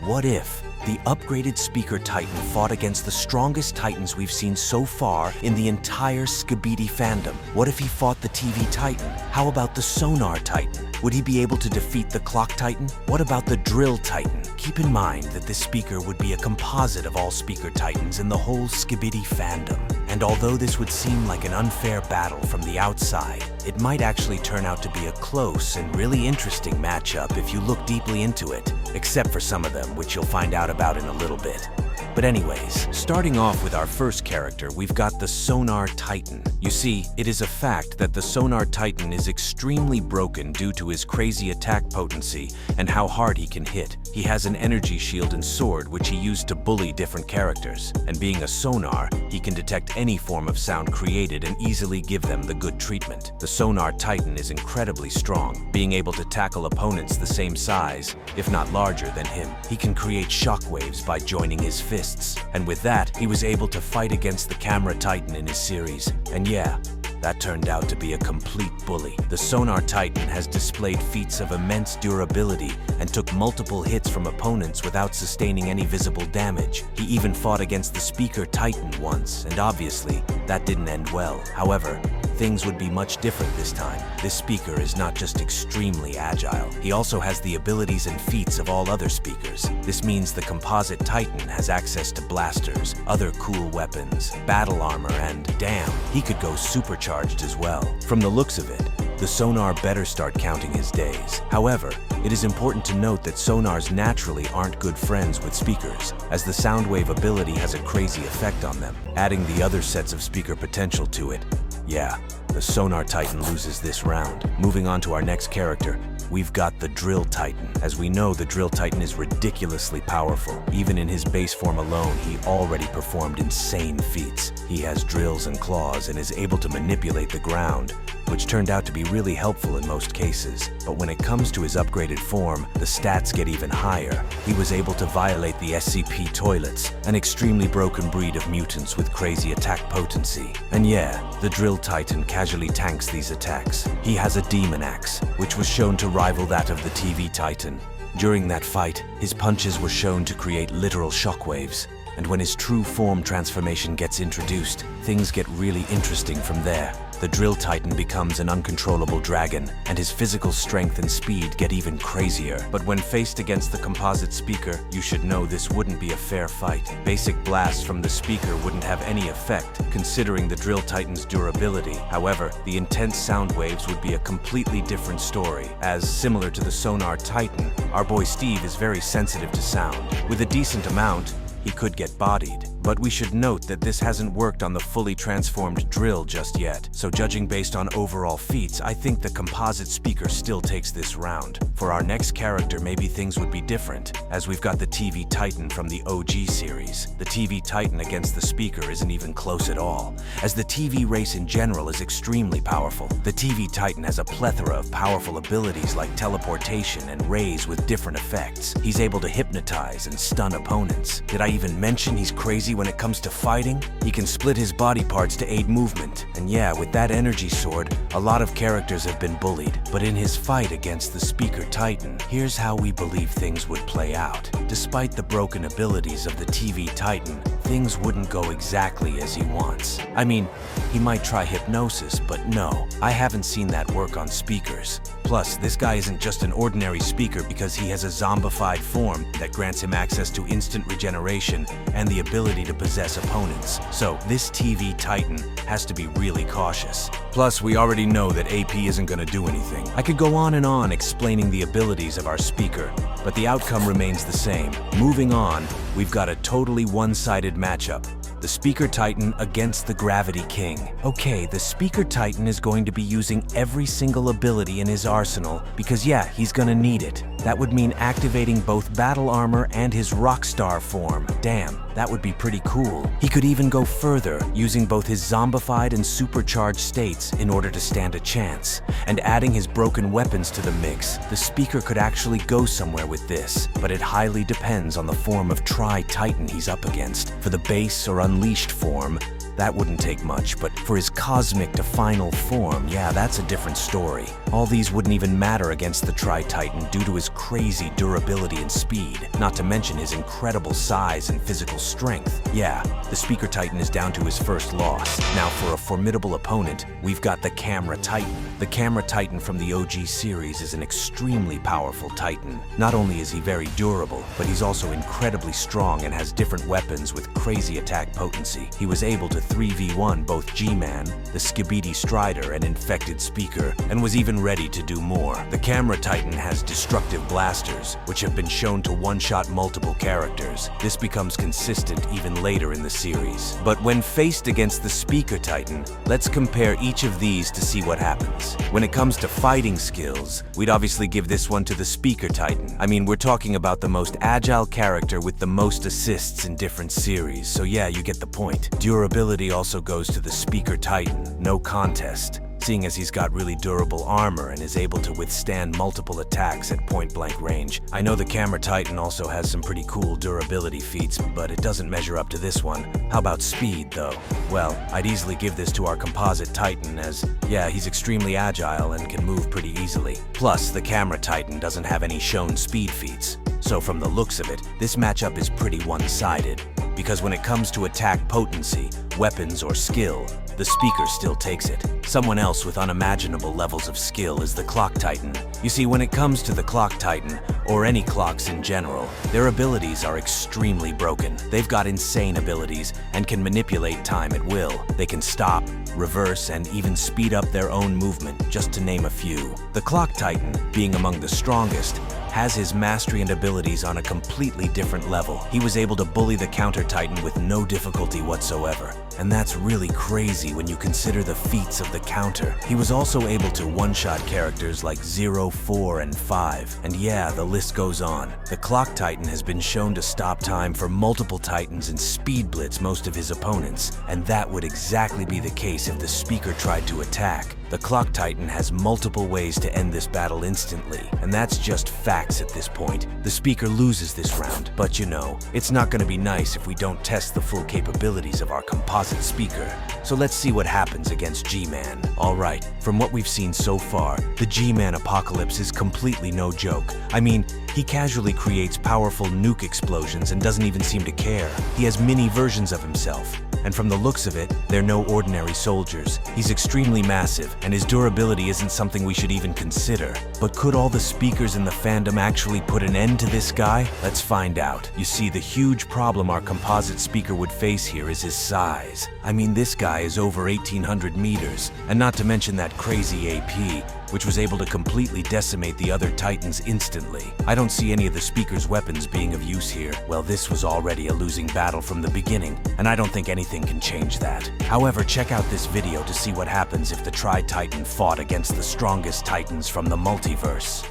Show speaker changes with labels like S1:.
S1: What if the upgraded Speaker Titan fought against the strongest Titans we've seen so far in the entire Skibidi fandom? What if he fought the TV Titan? How about the Sonar Titan? Would he be able to defeat the Clock Titan? What about the Drill Titan? Keep in mind that this speaker would be a composite of all Speaker Titans in the whole Skibidi fandom. And although this would seem like an unfair battle from the outside, it might actually turn out to be a close and really interesting matchup if you look deeply into it, except for some of them, which you'll find out about in a little bit. But anyways, starting off with our first character, we've got the Sonar Titan. You see, it is a fact that the Sonar Titan is extremely broken due to his crazy attack potency and how hard he can hit. He has an energy shield and sword which he used to bully different characters, and being a sonar, he can detect any form of sound created and easily give them the good treatment. The Sonar Titan is incredibly strong, being able to tackle opponents the same size, if not larger than him. He can create shockwaves by joining his fists, and with that, he was able to fight against the Camera Titan in his series. And yeah, that turned out to be a complete bully. The Sonar Titan has displayed feats of immense durability and took multiple hits from opponents without sustaining any visible damage. He even fought against the Speaker Titan once, and obviously, that didn't end well. However, things would be much different this time. This speaker is not just extremely agile, he also has the abilities and feats of all other speakers. This means the Composite Titan has access to blasters, other cool weapons, battle armor, and damn, he could go supercharged as well. From the looks of it, the Sonar better start counting his days. However, it is important to note that Sonars naturally aren't good friends with speakers, as the Soundwave ability has a crazy effect on them. Adding the other sets of speaker potential to it, yeah, the Sonar Titan loses this round. Moving on to our next character, we've got the Drill Titan. As we know, the Drill Titan is ridiculously powerful. Even in his base form alone, he already performed insane feats. He has drills and claws and is able to manipulate the ground, which turned out to be really helpful in most cases. But when it comes to his upgraded form, the stats get even higher. He was able to violate the SCP toilets, an extremely broken breed of mutants with crazy attack potency. And yeah, the Drill Titan casually tanks these attacks. He has a Demon Axe, which was shown to rival that of the TV Titan. During that fight, his punches were shown to create literal shockwaves. And when his true form transformation gets introduced, things get really interesting from there. The Drill Titan becomes an uncontrollable dragon, and his physical strength and speed get even crazier. But when faced against the Composite speaker, you should know this wouldn't be a fair fight. Basic blasts from the speaker wouldn't have any effect, considering the Drill Titan's durability. However, the intense sound waves would be a completely different story, as similar to the Sonar Titan, our boy Steve is very sensitive to sound. With a decent amount, he could get bodied. But we should note that this hasn't worked on the fully transformed Drill just yet. So judging based on overall feats, I think the Composite speaker still takes this round. For our next character, maybe things would be different, as we've got the TV Titan from the OG series. The TV Titan against the speaker isn't even close at all, as the TV race in general is extremely powerful. The TV Titan has a plethora of powerful abilities like teleportation and rays with different effects. He's able to hypnotize and stun opponents. Did I even mention he's crazy when it comes to fighting? He can split his body parts to aid movement. And yeah, with that energy sword, a lot of characters have been bullied. But in his fight against the Speaker Titan, here's how we believe things would play out. Despite the broken abilities of the TV Titan, things wouldn't go exactly as he wants. I mean, he might try hypnosis, but no, I haven't seen that work on speakers. Plus, this guy isn't just an ordinary speaker because he has a zombified form that grants him access to instant regeneration and the ability to possess opponents. So this TV Titan has to be really cautious. Plus, we already know that AP isn't going to do anything. I could go on and on explaining the abilities of our speaker, but the outcome remains the same. Moving on, we've got a totally one-sided matchup. The Speaker Titan against the Gravity King. Okay, the Speaker Titan is going to be using every single ability in his arsenal because yeah, he's gonna need it. That would mean activating both battle armor and his Rockstar form. Damn, that would be pretty cool. He could even go further, using both his zombified and supercharged states in order to stand a chance. And adding his broken weapons to the mix, the speaker could actually go somewhere with this, but it highly depends on the form of Tri-Titan he's up against. For the base or unleashed form, that wouldn't take much, but for his cosmic to final form, yeah, that's a different story. All these wouldn't even matter against the Tri-Titan due to his crazy durability and speed, not to mention his incredible size and physical strength. Yeah, the Speaker Titan is down to his first loss. Now for a formidable opponent, we've got the Camera Titan. The Camera Titan from the OG series is an extremely powerful Titan. Not only is he very durable, but he's also incredibly strong and has different weapons with crazy attack potency. He was able to 3v1 both G-Man, the Skibidi Strider, and Infected Speaker, and was even ready to do more. The Camera Titan has destructive blasters, which have been shown to one-shot multiple characters. This becomes consistent even later in the series. But when faced against the Speaker Titan, let's compare each of these to see what happens. When it comes to fighting skills, we'd obviously give this one to the Speaker Titan. I mean, we're talking about the most agile character with the most assists in different series, so yeah, you get the point. Durability also goes to the Speaker Titan, no contest, seeing as he's got really durable armor and is able to withstand multiple attacks at point-blank range. I know the Camera Titan also has some pretty cool durability feats, but it doesn't measure up to this one. How about speed, though? Well, I'd easily give this to our Composite Titan as, yeah, he's extremely agile and can move pretty easily. Plus, the Camera Titan doesn't have any shown speed feats. So from the looks of it, this matchup is pretty one-sided. Because when it comes to attack potency, weapons, or skill, the Speaker still takes it. Someone else with unimaginable levels of skill is the Clock Titan. You see, when it comes to the Clock Titan, or any clocks in general, their abilities are extremely broken. They've got insane abilities and can manipulate time at will. They can stop, reverse, and even speed up their own movement, just to name a few. The Clock Titan, being among the strongest, has his mastery and abilities on a completely different level. He was able to bully the Counter Titan with no difficulty whatsoever. And that's really crazy when you consider the feats of the Counter. He was also able to one-shot characters like 0, 4, and 5. And yeah, the list goes on. The Clock Titan has been shown to stop time for multiple Titans and speed blitz most of his opponents. And that would exactly be the case if the Speaker tried to attack. The Clock Titan has multiple ways to end this battle instantly, and that's just facts at this point. The Speaker loses this round, but you know, it's not gonna be nice if we don't test the full capabilities of our Composite Speaker. So let's see what happens against G-Man. Alright, from what we've seen so far, the G-Man apocalypse is completely no joke. I mean, he casually creates powerful nuke explosions and doesn't even seem to care. He has mini versions of himself. And from the looks of it, they're no ordinary soldiers. He's extremely massive, and his durability isn't something we should even consider. But could all the speakers in the fandom actually put an end to this guy? Let's find out. You see, the huge problem our Composite Speaker would face here is his size. I mean, this guy is over 1,800 meters, and not to mention that crazy AP, which was able to completely decimate the other Titans instantly. I don't see any of the Speaker's weapons being of use here. Well, this was already a losing battle from the beginning, and I don't think anything can change that. However, check out this video to see what happens if the Tri-Titan fought against the strongest Titans from the multiverse.